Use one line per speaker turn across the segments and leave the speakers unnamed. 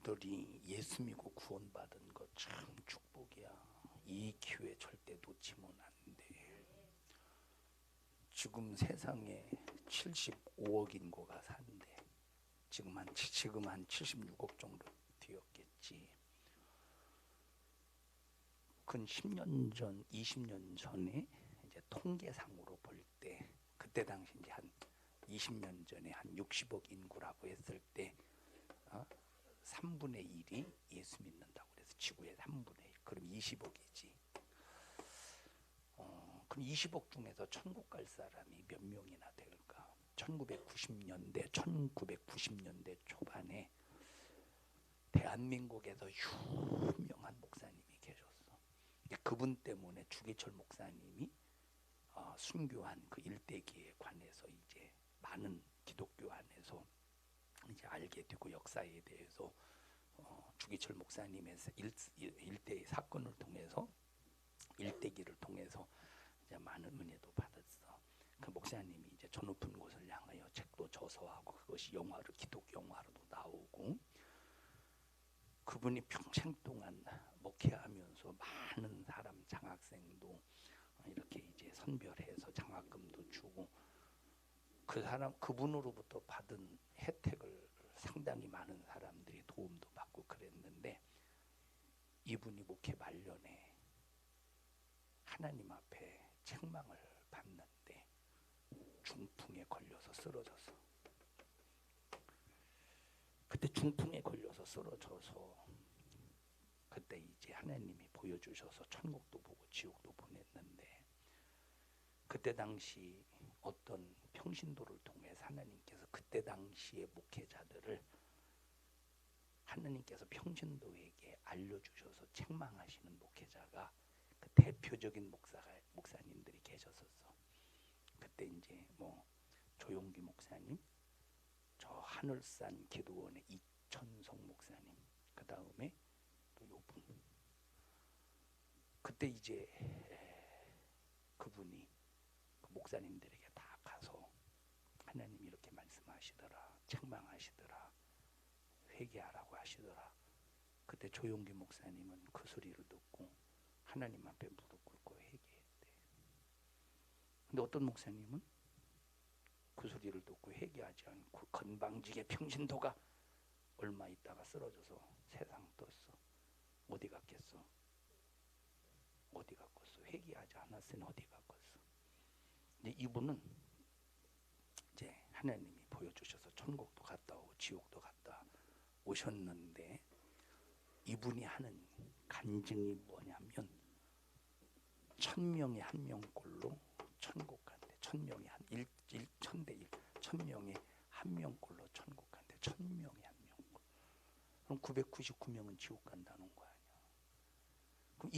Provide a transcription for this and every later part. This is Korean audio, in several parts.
너희들이 예수 믿고 구원받은 거 참 축복이야. 이 기회 절대 놓치면 안 돼. 지금 세상에 75억 인구가 산대. 지금 한 76억 정도 되었겠지. 근 10년 전, 20년 전에 이제 통계상으로 볼 때, 그때 당시 이제 한 20년 전에 한 60억 인구라고 했을 때 3분의 1이 예수 믿는다고 그래서 지구의 3분의 1. 그럼 20억이지. 그럼 20억 중에서 천국 갈 사람이 몇 명이나 될까? 1990년대 초반에 대한민국에서 유명한 목사님이 계셨어. 그분 때문에 주기철 목사님이 순교한 그 일대기에 관해서 이제 많은 기독교 안에서 이제 알게 되고, 역사에 대해서 주기철 목사님의 일대의 사건을 통해서, 일대기를 통해서 이제 많은 은혜도 받았어. 그 목사님이 이제 저 높은 곳을 향하여 책도 저서하고, 그것이 영화로, 기독교 영화로도 나오고, 그분이 평생 동안 목회하면서 많은 사람, 장학생도 이렇게 이제 선별해서 장학금도 주고, 그분으로부터 받은 혜택을 상당히 많은 사람들이 도움도 받고 그랬는데, 이분이 목회 말년에 하나님 앞에 책망을 받는데 중풍에 걸려서 쓰러졌어. 그때 중풍에 걸려서 쓰러져서 그때 이제 하나님이 보여주셔서 천국도 보고 지옥도 보냈는데, 그때 당시 어떤 평신도를 통해 하나님께서 그때 당시의 목회자들을 하나님께서 평신도에게 알려주셔서 책망하시는 목회자가, 그 대표적인 목사님들이 계셨었어. 그때 이제 뭐 조용기 목사님, 저 하늘산 기도원의 이천성 목사님, 그 다음에 또 요분. 그때 이제 그분이 그 목사님들에게 다 가서 하나님이 이렇게 말씀하시더라, 책망하시더라, 회개하라고 하시더라. 그때 조용기 목사님은 그 소리를 듣고 하나님 앞에 무릎 꿇고 회개했대. 근데 어떤 목사님은 그 소리를 듣고 회개하지 않고 건방지게 평신도가 얼마 있다가 쓰러져서 세상 떴어. 어디 갔겠어? 어디 갔겠어? 회개하지 않았으니 어디 갔겠어? 근데 이분은 이제 하나님이 보여주셔서 천국도 갔다 오고 지옥도 갔다 오셨는데, 이분이 하는 간증이 뭐냐면 1000명에 1명꼴로 천국 간대. 1000명에 한 1000대 1, 1000명에 1명꼴로 천국 간대. 1000명에 1명꼴. 그럼 999명은 지옥 간다는 거 아니야. 그럼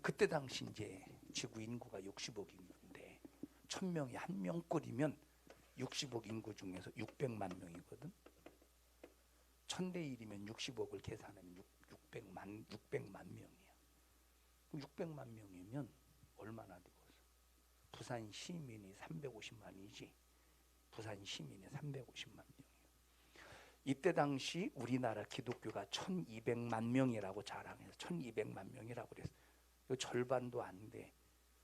그때 당시 이제 지구 인구가 60억 인구인데 1000명에 1명꼴이면 60억 인구 중에서 600만 명이거든. 1000대 1이면 60억을 계산하면 600만 명이야. 600만 명이면 얼마나 되겠어? 부산 시민이 350만이지. 부산 시민이 350만 명이야. 이때 당시 우리나라 기독교가 1200만 명이라고 자랑해서 1200만 명이라고 그랬어. 이거 절반도 안 돼.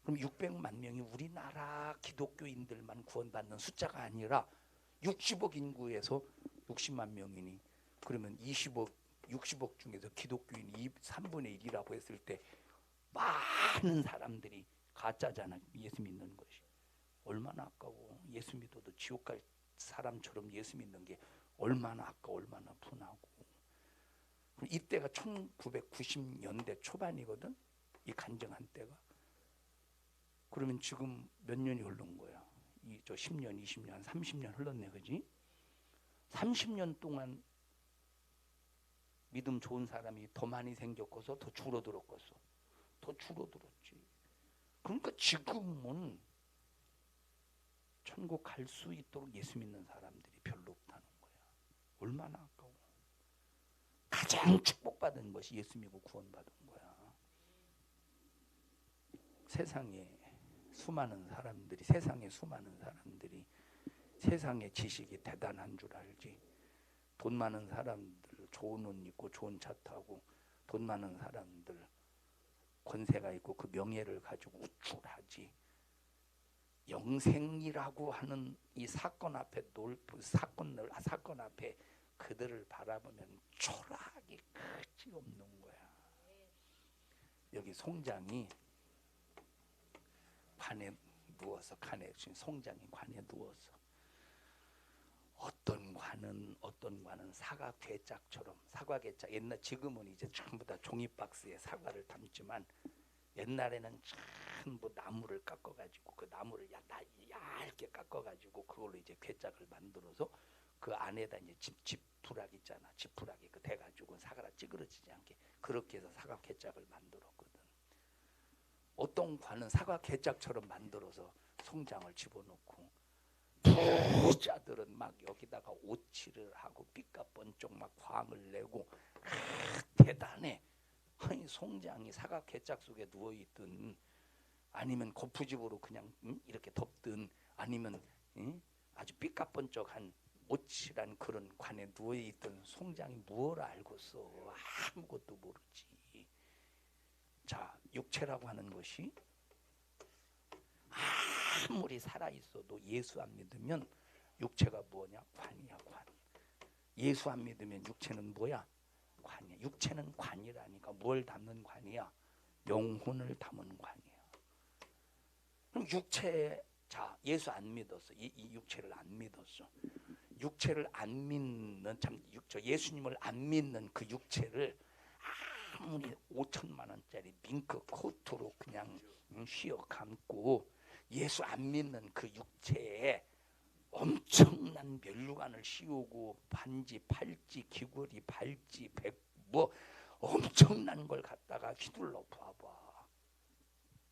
그럼 600만 명이 우리나라 기독교인들만 구원받는 숫자가 아니라 60억 인구에서 60만 명이니, 그러면 60억 중에서 기독교인이 3분의 1이라고 했을 때 많은 사람들이 가짜잖아. 예수 믿는 것이 얼마나 아까워. 예수 믿어도 지옥 갈 사람처럼 예수 믿는 게 얼마나 아까워, 얼마나 분하고. 이때가 1990년대 초반이거든, 이 간증한 때가. 그러면 지금 몇 년이 흐른 거야? 저 10년, 20년, 30년 흘렀네, 그지? 30년 동안 믿음 좋은 사람이 더 많이 생겼고서 더 줄어들었겠어. 더 줄어들었지. 그러니까 지금은 천국 갈 수 있도록 예수 믿는 사람들이 별로 없다는 거야. 얼마나 아까워. 가장 축복받은 것이 예수 믿고 구원받은 거야. 세상에 수많은 사람들이 세상의 지식이 대단한 줄 알지. 돈 많은 사람들 좋은 옷 입고 좋은 차 타고 돈 많은 사람들 권세가 있고 그 명예를 가지고 우쭐하지. 영생이라고 하는 이 사건 앞에 사건 앞에 그들을 바라보면 초라하기 끝이 없는 거야. 여기 송장이 관에 누워서 송장이 관에 누워서 어떤 관은 사과 괴짝처럼 사과 괴짝 옛날 지금은 이제 전부 다 종이 박스에 사과를 담지만 옛날에는 전부 나무를 깎아가지고 그 나무를 얇게 깎아가지고 그걸로 이제 괴짝을 만들어서 그 안에다 이제 지푸라기 있잖아. 지푸라기 그 대가지고 사과가 찌그러지지 않게 그렇게 해서 사과 괴짝을 만들었거든. 어떤 관은 사과 괴짝처럼 만들어서 송장을 집어넣고 부자들은 막 여기다가 오칠을 하고 삐까번쩍 막 광을 내고 대단해. 아니 송장이 사과 괴짝 속에 누워있든 아니면 거푸집으로 그냥 이렇게 덮든 아니면 아주 삐까번쩍한 오칠한 그런 관에 누워있던 송장이 무엇을 알고서 아무것도 모르지. 자, 육체라고 하는 것이 아무리 살아있어도 예수 안 믿으면 육체가 뭐냐? 관이야, 관. 예수 안 믿으면 육체는 뭐야? 관이야. 육체는 관이라니까. 뭘 담는 관이야? 영혼을 담은 관이야. 그럼 육체, 자, 예수 안 믿었어. 이 육체를 안 믿었어. 육체를 안 믿는, 예수님을 안 믿는 그 육체를 아무리 5천만 원짜리 밍크 코트로 그냥 휘어 감고 예수 안 믿는 그 육체에 엄청난 면류관을 씌우고 반지, 팔찌, 귀걸이, 발찌, 뭐 엄청난 걸 갖다가 휘둘러 봐봐.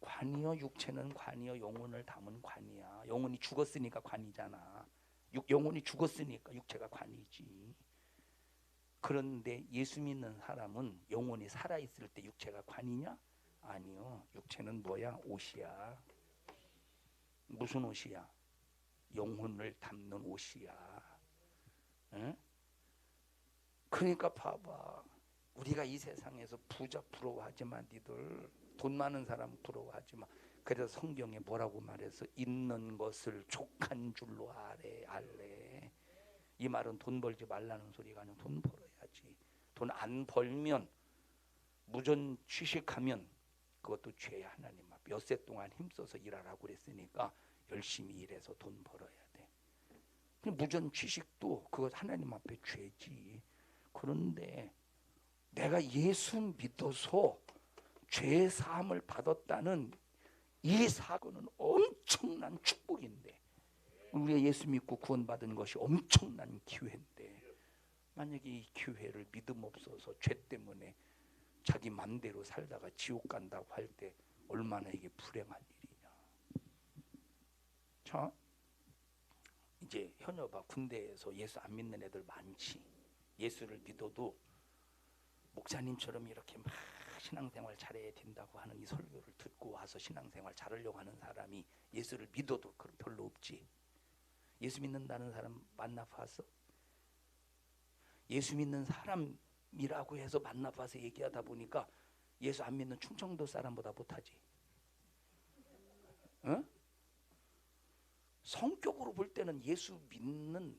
관이여, 육체는 관이여, 영혼을 담은 관이야. 영혼이 죽었으니까 관이잖아. 영혼이 죽었으니까 육체가 관이지. 그런데 예수 믿는 사람은 영혼이 살아있을 때 육체가 관이냐? 아니요. 육체는 뭐야? 옷이야. 무슨 옷이야? 영혼을 담는 옷이야. 응? 그러니까 봐봐. 우리가 이 세상에서 부자 부러워하지 마. 니들 돈 많은 사람 부러워하지 마. 그래서 성경에 뭐라고 말해서 있는 것을 족한 줄로 알래. 이 말은 돈 벌지 말라는 소리가 아니고 돈 벌어야지. 돈 안 벌면 무전 취식하면 그것도 죄야. 하나님 앞 엿새 동안 힘써서 일하라고 그랬으니까 열심히 일해서 돈 벌어야 돼. 무전 취식도 그것 하나님 앞에 죄지. 그런데 내가 예수 믿어서 죄 사함을 받았다는 이 사건은 엄청난 축복인데, 우리가 예수 믿고 구원받은 것이 엄청난 기회인데, 만약에 이 기회를 믿음 없어서 죄 때문에 자기 맘대로 살다가 지옥 간다고 할 때 얼마나 이게 불행한 일이냐. 자, 이제 현여봐, 군대에서 예수 안 믿는 애들 많지. 예수를 믿어도 목사님처럼 이렇게 막 신앙생활 잘해야 된다고 하는 이 설교를 듣고 와서 신앙생활 잘하려고 하는 사람이 예수를 믿어도 그런 별로 없지. 예수 믿는다는 사람 만나봐서 예수 믿는 사람이라고 해서 만나봐서 얘기하다 보니까 예수 안 믿는 충청도 사람보다 못하지. 어? 성격으로 볼 때는 예수 믿는데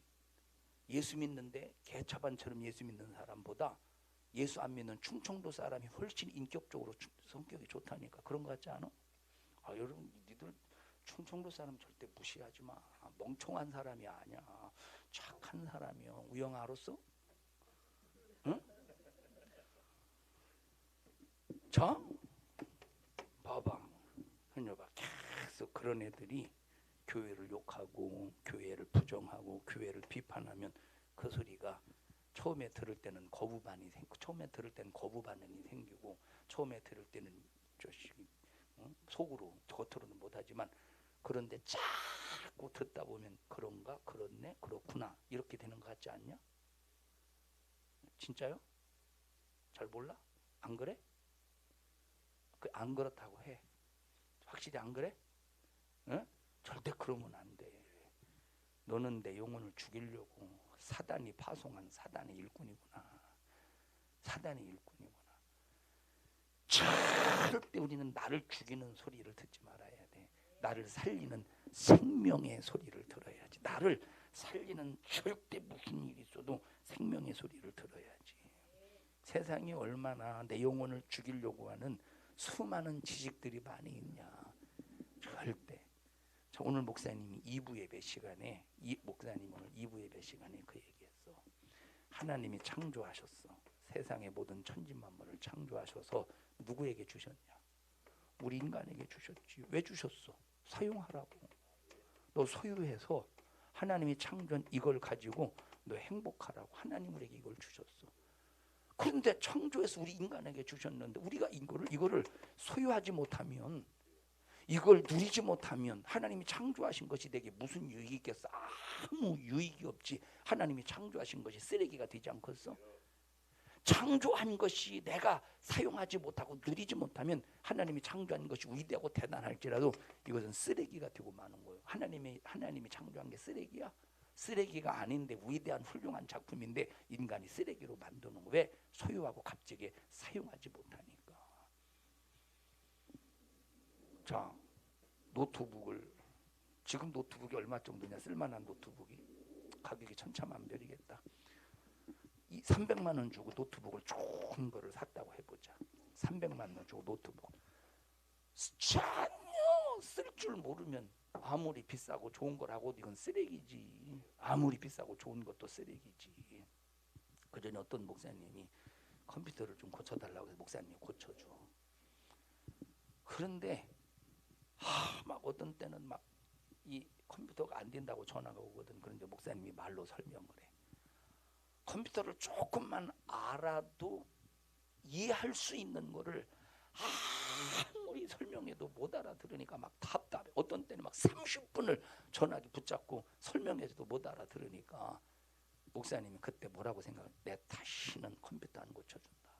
개차반처럼 예수 믿는 사람보다 예수 안 믿는 충청도 사람이 훨씬 인격적으로 성격이 좋다니까. 그런 거 같지 않아? 아, 여러분, 니들 충청도 사람 절대 무시하지 마. 멍청한 사람이 아니야. 착한 사람이야. 우영 알았어? 응? 자, 봐봐. 현여봐, 계속 그런 애들이 교회를 욕하고 교회를 부정하고 교회를 비판하면 그 소리가 처음에 들을 때는 거부 반응이 생기고 처음에 들을 때는 속으로 겉으로는 못하지만, 그런데 자꾸 듣다 보면 그런가, 그렇네, 그렇구나 이렇게 되는 것 같지 않냐? 진짜요? 잘 몰라? 안 그래? 안 그렇다고 해. 확실히 안 그래? 응? 절대 그러면 안 돼. 너는 내 영혼을 죽이려고 사단이 파송한 사단의 일꾼이구나. 사단의 일꾼이구나. 절대 우리는 나를 죽이는 소리를 듣지 말아야 돼. 나를 살리는 생명의 소리를 들어야지. 나를 살리는 절대 무슨 일이 있어도 생명의 소리를 들어야지. 세상이 얼마나 내 영혼을 죽이려고 하는 수많은 지식들이 많이 있냐. 절대. 저 오늘 목사님이 2부 예배 시간에 목사님 오늘 2부 예배 시간에 그 얘기했어. 하나님이 창조하셨어. 세상의 모든 천지만물을 창조하셔서 누구에게 주셨냐? 우리 인간에게 주셨지. 왜 주셨어? 사용하라고. 너 소유해서 하나님이 창조한 이걸 가지고 너 행복하라고 하나님 우리에게 이걸 주셨어. 그런데 창조해서 우리 인간에게 주셨는데 우리가 이거를 소유하지 못하면, 이걸 누리지 못하면 하나님이 창조하신 것이 내게 무슨 유익이 있겠어? 아무 유익이 없지. 하나님이 창조하신 것이 쓰레기가 되지 않겠어? 창조한 것이 내가 사용하지 못하고 누리지 못하면 하나님이 창조한 것이 위대하고 대단할지라도 이것은 쓰레기가 되고 마는 거예요. 하나님이 창조한 게 쓰레기야? 쓰레기가 아닌데 위대한 훌륭한 작품인데 인간이 쓰레기로 만드는 거예요. 왜? 소유하고 갑자기 사용하지 못하니까. 자, 노트북을 지금 노트북이 얼마 정도냐? 쓸만한 노트북이 가격이 천차만별이겠다. 이 300만 원 주고 노트북을 좋은 거를 샀다고 해보자. 300만 원 주고 노트북 전혀 쓸 줄 모르면 아무리 비싸고 좋은 거라고 이건 쓰레기지. 아무리 비싸고 좋은 것도 쓰레기지. 그 전에 어떤 목사님이 컴퓨터를 좀 고쳐달라고 해서 목사님이 고쳐줘. 그런데 막 어떤 때는 막 이 컴퓨터가 안 된다고 전화가 오거든. 그런데 목사님이 말로 설명을 해. 컴퓨터를 조금만 알아도 이해할 수 있는 거를 아무리 설명해도 못 알아들으니까 막 답답해. 어떤 때는 막 30분을 전화기 붙잡고 설명해도 못 알아들으니까 목사님이 그때 뭐라고 생각해? 내 다시는 컴퓨터 안 고쳐준다.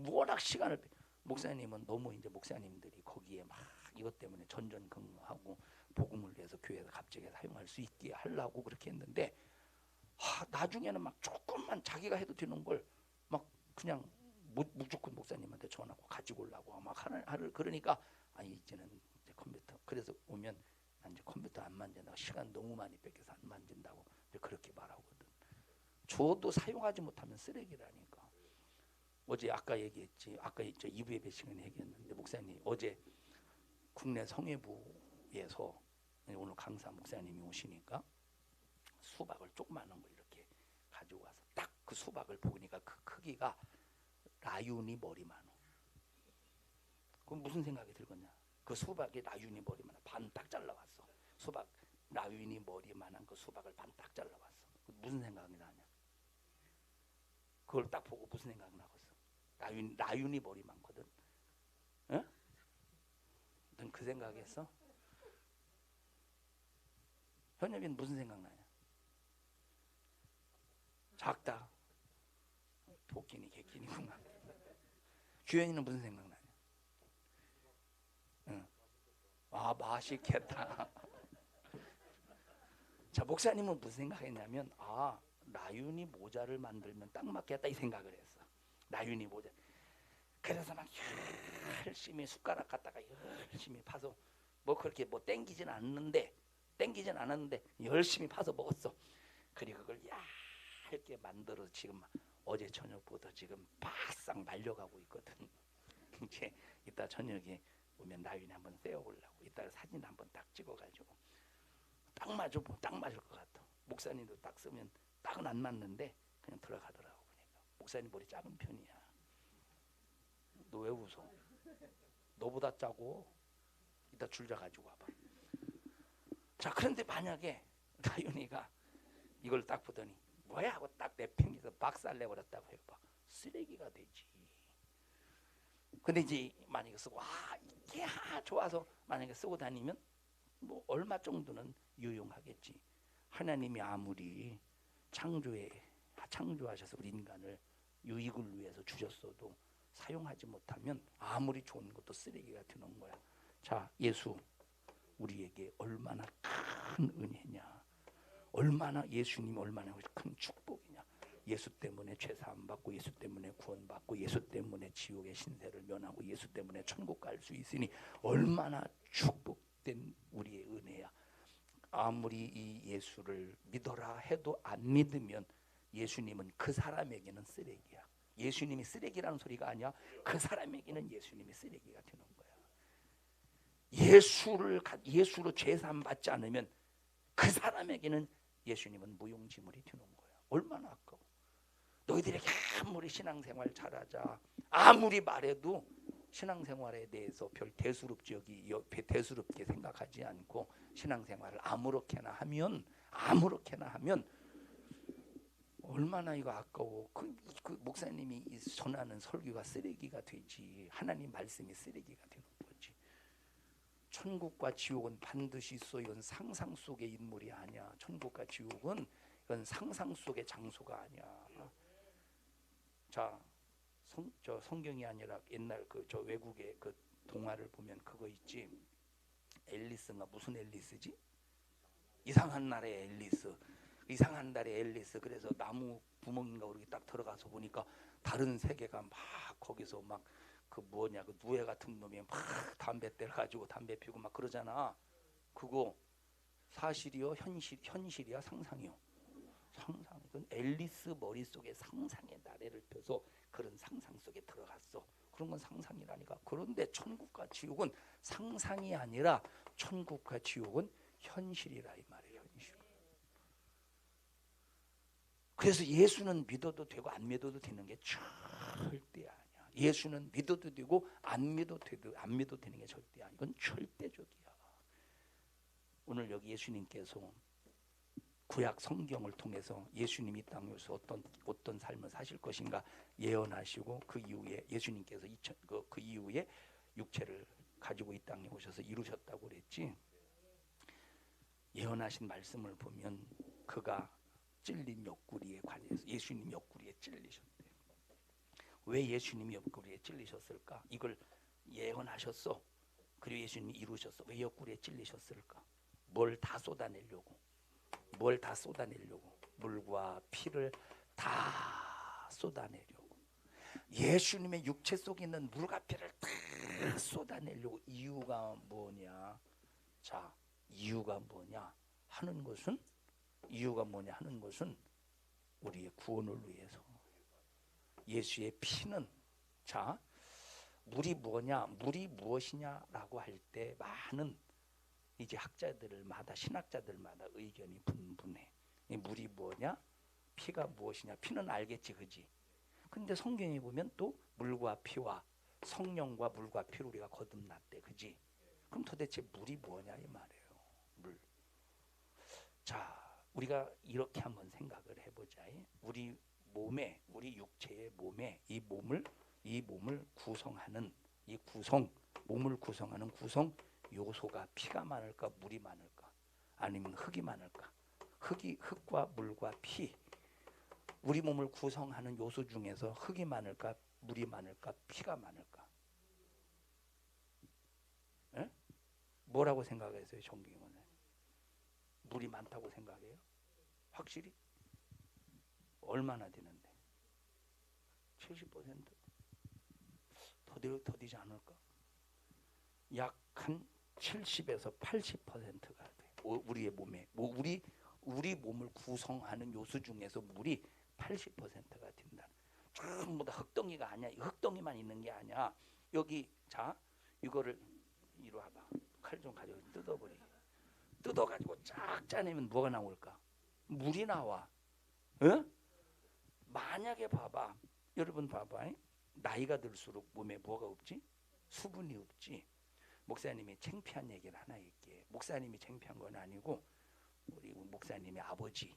워낙 시간을 목사님은 너무 이제 목사님들이 거기에 막 이것 때문에 전전긍긍하고 복음을 위해서 교회에서 갑자기 사용할 수 있게 하려고 그렇게 했는데 나중에는 막 조금만 자기가 해도 되는 걸 막 그냥 무조건 목사님한테 전화하고 가지고 오려고 막 하를 그러니까 아니 이제는 이제 컴퓨터 그래서 오면 난 이제 컴퓨터 안 만진다고 시간 너무 많이 뺏겨서 안 만진다고 이제 그렇게 말하거든. 줘도 사용하지 못하면 쓰레기라니까. 어제 아까 얘기했지. 아까 2부 예배 시간에 얘기했는데 목사님 어제 국내 성회부에서 오늘 강사 목사님이 오시니까 수박을 조그마한 걸 이렇게 가지고 와서 딱 그 수박을 보니까 그 크기가 라윤이 머리만한. 그럼 무슨 생각이 들겠냐? 그 수박이 라윤이 머리만한 반 딱 잘라왔어. 수박 라윤이 머리만한 그 수박을 반 딱 잘라왔어. 무슨 생각이 나냐? 그걸 딱 보고 무슨 생각이 나겠어? 라윤이 머리 많거든. 응? 넌 그 생각했어? 현엽이는 무슨 생각나냐? 작다. 도끼니 개끼니구나. 규현이는 무슨 생각나냐? 응. 아 맛있겠다. 자 목사님은 무슨 생각했냐면 라윤이 모자를 만들면 딱 맞겠다 이 생각을 했어. 라윤이 모자. 그래서 막 열심히 숟가락 갖다가 열심히 파서 뭐 그렇게 뭐 땡기진 않았는데 열심히 파서 먹었어. 그리고 그걸 얇게 만들어서 지금 어제 저녁부터 지금 바싹 말려가고 있거든. 이제 이따 저녁에 오면 라윤이 한번 떼어보려고. 이따 사진 한번 딱 찍어가지고 딱 맞을 것 같아. 목사님도 딱 쓰면 딱은 안 맞는데 그냥 들어가더라고. 그러니까 목사님 머리 작은 편이야. 너 왜 웃어? 너보다 짜고 이따 줄자 가지고 와봐. 자 그런데 만약에 라윤이가 이걸 딱 보더니 뭐야 하고 딱 내팽개서 박살내버렸다고 해봐. 쓰레기가 되지. 근데 이제 만약에 쓰고 이게 좋아서 만약에 쓰고 다니면 뭐 얼마 정도는 유용하겠지. 하나님이 아무리 창조하셔서 우리 인간을 유익을 위해서 주셨어도 사용하지 못하면 아무리 좋은 것도 쓰레기가 되는 거야. 자, 예수 우리에게 얼마나 큰 은혜냐. 얼마나 예수님이 얼마나 큰 축복이냐. 예수 때문에 죄 사함 받고 예수 때문에 구원받고 예수 때문에 지옥의 신세를 면하고 예수 때문에 천국 갈 수 있으니 얼마나 축복된 우리의 은혜야. 아무리 이 예수를 믿어라 해도 안 믿으면 예수님은 그 사람에게는 쓰레기야. 예수님이 쓰레기라는 소리가 아니야. 그 사람에게는 예수님이 쓰레기가 되는 거야. 예수로 죄 사함 받지 않으면 그 사람에게는 예수님은 무용지물이 되는 거야. 얼마나 아까워. 너희들에게 아무리 신앙생활 잘하자, 아무리 말해도 신앙생활에 대해서 별 대수롭게 생각하지 않고 신앙생활을 아무렇게나 하면 얼마나 이거 아까워. 그 목사님이 전하는 설교가 쓰레기가 되지. 하나님 말씀이 쓰레기가 되는 거지. 천국과 지옥은 반드시 있어. 이건 상상 속의 인물이 아니야. 천국과 지옥은 이건 상상 속의 장소가 아니야. 자, 성경이 아니라 옛날 저 외국의 그 동화를 보면 그거 있지. 앨리스가 무슨 앨리스지? 이상한 나라의 앨리스. 이상한 나라의 앨리스. 그래서 나무 구멍인가 그렇게 딱 들어가서 보니까 다른 세계가 막 거기서 막 그 뭐냐 그 누에 같은 놈이 막 담배 때려가지고 담배 피우고 막 그러잖아. 그거 사실이요? 현실이야? 상상이요? 상상. 그건 앨리스 머릿속에 상상의 나래를 펴서 그런 상상 속에 들어갔어. 그런 건 상상이라니까. 그런데 천국과 지옥은 상상이 아니라 천국과 지옥은 현실이라 이 말이에요. 현실. 그래서 예수는 믿어도 되고 안 믿어도 되는 게 절대 아니야. 예수는 믿어도 되고 안 믿어도 되는 게 절대 아니야. 이건 절대적이야. 오늘 여기 예수님께서 구약 성경을 통해서 예수님이 이 땅에서 어떤 삶을 사실 것인가 예언하시고 그 이후에 예수님께서 그 이후에 육체를 가지고 이 땅에 오셔서 이루셨다고 그랬지. 예언하신 말씀을 보면 그가 찔린 옆구리에 관해서 예수님 옆구리에 찔리셨대. 왜 예수님이 옆구리에 찔리셨을까? 이걸 예언하셨어. 그리고 예수님이 이루셨어. 왜 옆구리에 찔리셨을까? 뭘 다 쏟아내려고. 물과 피를 다 쏟아내려고. 예수님의 육체 속에 있는 물과 피를 다 쏟아내려고. 이유가 뭐냐? 자, 이유가 뭐냐 하는 것은 우리의 구원을 위해서. 예수의 피는, 자, 물이 무엇이냐라고 할 때 많은 이제 신학자들마다 의견이 분분해. 물이 뭐냐? 피가 무엇이냐? 피는 알겠지, 그지? 근데 성경에 보면 또 물과 피와 성령과 물과 피를 우리가 거듭났대, 그지? 그럼 도대체 물이 뭐냐 이 말이에요. 물. 자, 우리가 이렇게 한번 생각을 해보자. 우리 육체의 몸에 이 몸을 구성하는 몸을 구성하는 구성 요소가 피가 많을까 물이 많을까 아니면 흙이 많을까? 흙과 물과 피. 우리 몸을 구성하는 요소 중에서 흙이 많을까 물이 많을까 피가 많을까? 에? 뭐라고 생각하세요, 정경원은? 물이 많다고 생각해요? 확실히? 얼마나 되는데? 70%? 더 되지 않을까? 약 한 70에서 80%가 돼. 우리의 몸에 우리 몸을 구성하는 요소 중에서 물이 80%가 된다. 전부 다 흙덩이가 아니야. 흙덩이만 있는 게 아니야. 여기 자 이거를 이리 와봐. 칼 좀 가지고 뜯어가지고 쫙 짜내면 뭐가 나올까? 물이 나와. 어? 만약에 봐봐. 여러분 봐봐. 나이가 들수록 몸에 뭐가 없지? 수분이 없지. 목사님이 창피한 얘기를 하나 할게. 목사님이 창피한 건 아니고 우리 목사님의 아버지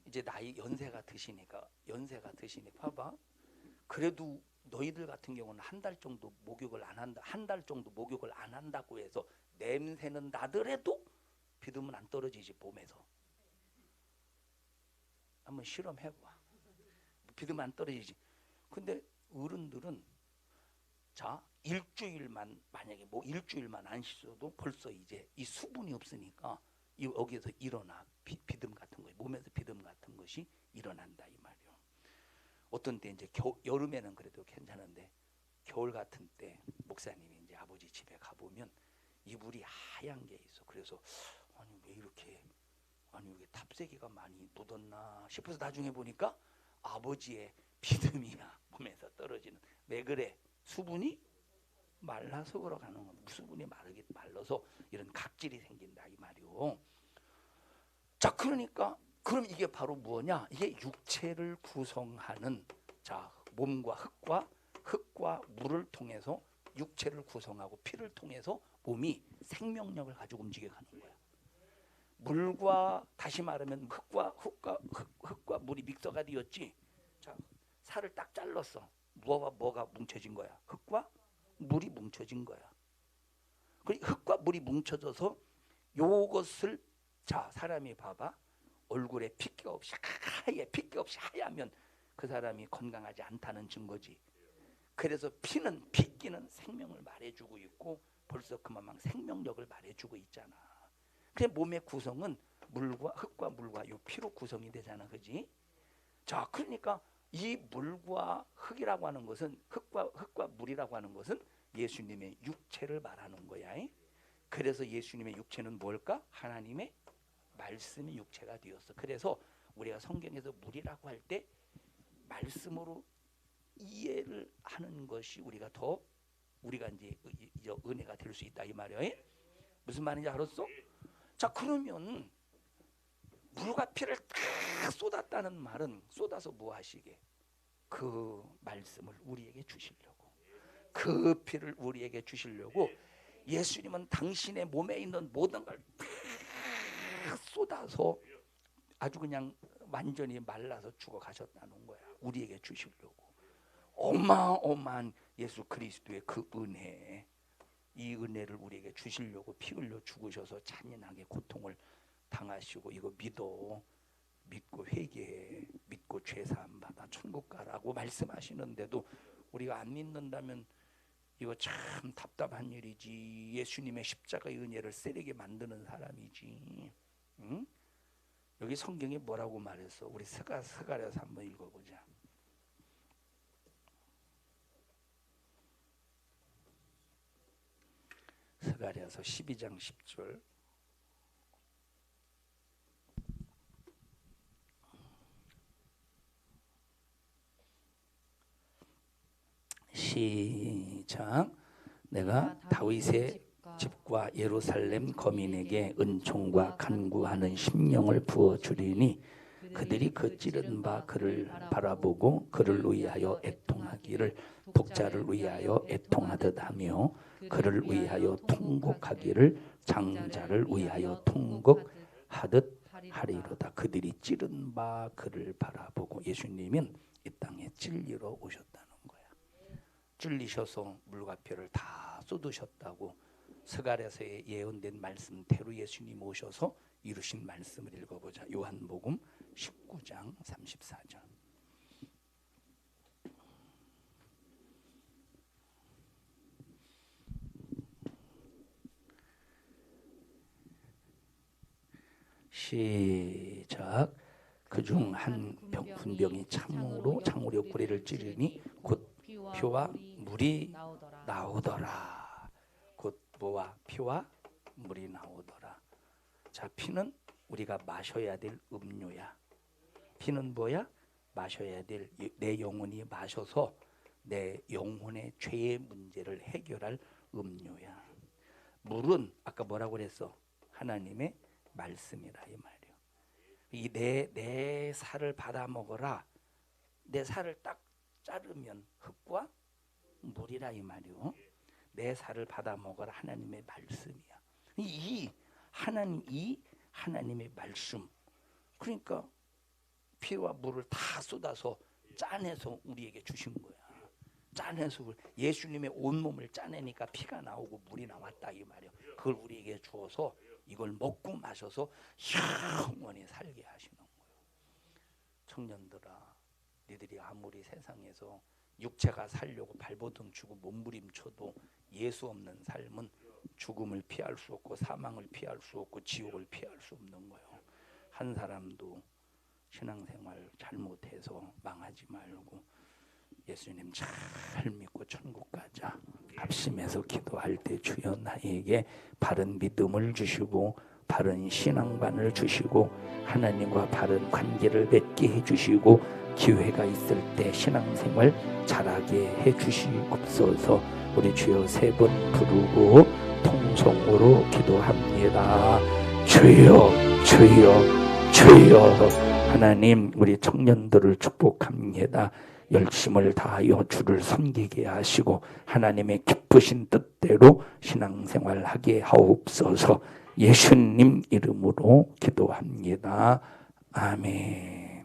이제 연세가 드시니까 봐봐. 그래도 너희들 같은 경우는 한 달 정도 목욕을 안 한다고 해서 냄새는 나더라도 비듬은 안 떨어지지 몸에서. 한번 실험해봐. 비듬은 안 떨어지지. 근데 어른들은 자 만약에 일주일만 안 씻어도 벌써 이제 이 수분이 없으니까 여기에서 일어나 비듬 같은 거 몸에서 비듬 같은 것이 일어난다 이 말이요. 어떤 때 이제 여름에는 그래도 괜찮은데 겨울 같은 때 목사님이 이제 아버지 집에 가보면 이불이 하얀 게 있어. 그래서 아니 왜 이렇게 탑재기가 많이 묻었나 싶어서 나중에 보니까 아버지의 비듬이야 몸에서 떨어지는. 왜 그래? 수분이 말라서 그러가는 거야. 수분이 말라서 이런 각질이 생긴다 이 말이요. 자, 그러니까 그럼 이게 바로 뭐냐? 이게 육체를 구성하는, 자, 몸과 흙과 물을 통해서 육체를 구성하고 피를 통해서 몸이 생명력을 가지고 움직여가는 거야. 물과, 다시 말하면 흙과 물이 믹서가 되었지. 자, 살을 딱 잘랐어. 뭐가 뭉쳐진 거야? 흙과 물이 뭉쳐진 거야. 그 흙과 물이 뭉쳐져서 요것을, 자, 사람이 봐봐. 얼굴에 핏기 없이 하얗면 그 사람이 건강하지 않다는 증거지. 그래서 핏기는 생명을 말해주고 있고 벌써 그만 생명력을 말해주고 있잖아. 그래 몸의 구성은 흙과 물과 요 피로 구성이 되잖아, 그지? 자, 그러니까 이 물과 흙이라고 하는 것은 흙과 물이라고 하는 것은 예수님의 육체를 말하는 거야. 그래서 예수님의 육체는 뭘까? 하나님의 말씀이 육체가 되었어. 그래서 우리가 성경에서 물이라고 할 때 말씀으로 이해를 하는 것이 우리가 이제 은혜가 될 수 있다 이 말이야. 무슨 말인지 알았어? 자, 그러면 물과 피를 다 쏟았다는 말은 쏟아서 뭐 하시게? 그 말씀을 우리에게 주시려고, 그 피를 우리에게 주시려고 예수님은 당신의 몸에 있는 모든 걸 다 쏟아서 아주 그냥 완전히 말라서 죽어 가셨다는 거야. 우리에게 주시려고. 어마어마한 예수 그리스도의 그 은혜, 이 은혜를 우리에게 주시려고 피 흘려 죽으셔서 잔인하게 고통을 당하시고, 이거 믿고 회개해, 믿고 죄사함 받아 천국 가라고 말씀하시는데도 우리가 안 믿는다면 이거 참 답답한 일이지. 예수님의 십자가의 은혜를 세리게 만드는 사람이지. 응? 여기 성경에 뭐라고 말했어? 우리 스가랴서 한번 읽어보자. 스가랴서 12장 10절. 시작. 내가 다윗의 집과 예루살렘 거민에게 은총과 간구하는 심령을 부어주리니 그들이 그 찌른 바 그를 바라보고 그를 위하여 애통하기를 독자를 위하여 애통하듯 하며 그를 위하여 통곡하기를 장자를 위하여 통곡하듯 하리로다. 그들이 찌른 바 그를 바라보고, 예수님은 이 땅에 찔리러 오셨다는 거야. 찔리셔서 물과 피를 다 쏟으셨다고 스가랴서에 예언된 말씀대로 예수님 오셔서 이루신 말씀을 읽어보자. 요한복음 19장 34절. 시작. 그중 한 군병이 창으로 옆구리를 찌르니 곧 피와 물이 나오더라. 곧 뭐와 피와 물이 나오더라. 자, 피는 우리가 마셔야 될 음료야. 피는 뭐야? 마셔야 될, 내 영혼이 마셔서 내 영혼의 죄의 문제를 해결할 음료야. 물은 아까 뭐라고 그랬어? 하나님의 말씀이라 이 말이요. 이 내 살을 받아 먹어라. 내 살을 딱 자르면 흙과 물이라 이 말이요. 내 살을 받아 먹어라. 하나님의 말씀이야. 이 하나님의 말씀. 그러니까 피와 물을 다 쏟아서 짜내서 우리에게 주신 거야. 짜내서 예수님의 온몸을 짜내니까 피가 나오고 물이 나왔다 이 말이야. 그걸 우리에게 주어서 이걸 먹고 마셔서 영원히 살게 하시는 거예요. 청년들아, 니들이 아무리 세상에서 육체가 살려고 발버둥 치고 몸부림쳐도 예수 없는 삶은 죽음을 피할 수 없고 사망을 피할 수 없고 지옥을 피할 수 없는 거예요. 한 사람도 신앙생활 잘못해서 망하지 말고 예수님 잘 믿고 천국 가자. 합심해서 기도할 때 주여 나에게 바른 믿음을 주시고 바른 신앙관을 주시고 하나님과 바른 관계를 맺게 해주시고 기회가 있을 때 신앙생활 잘하게 해주시옵소서. 우리 주여 3번 부르고 통성으로 기도합니다. 주여 주여 주여. 하나님 우리 청년들을 축복합니다. 열심을 다하여 주를 섬기게 하시고 하나님의 기쁘신 뜻대로 신앙생활하게 하옵소서. 예수님 이름으로 기도합니다. 아멘.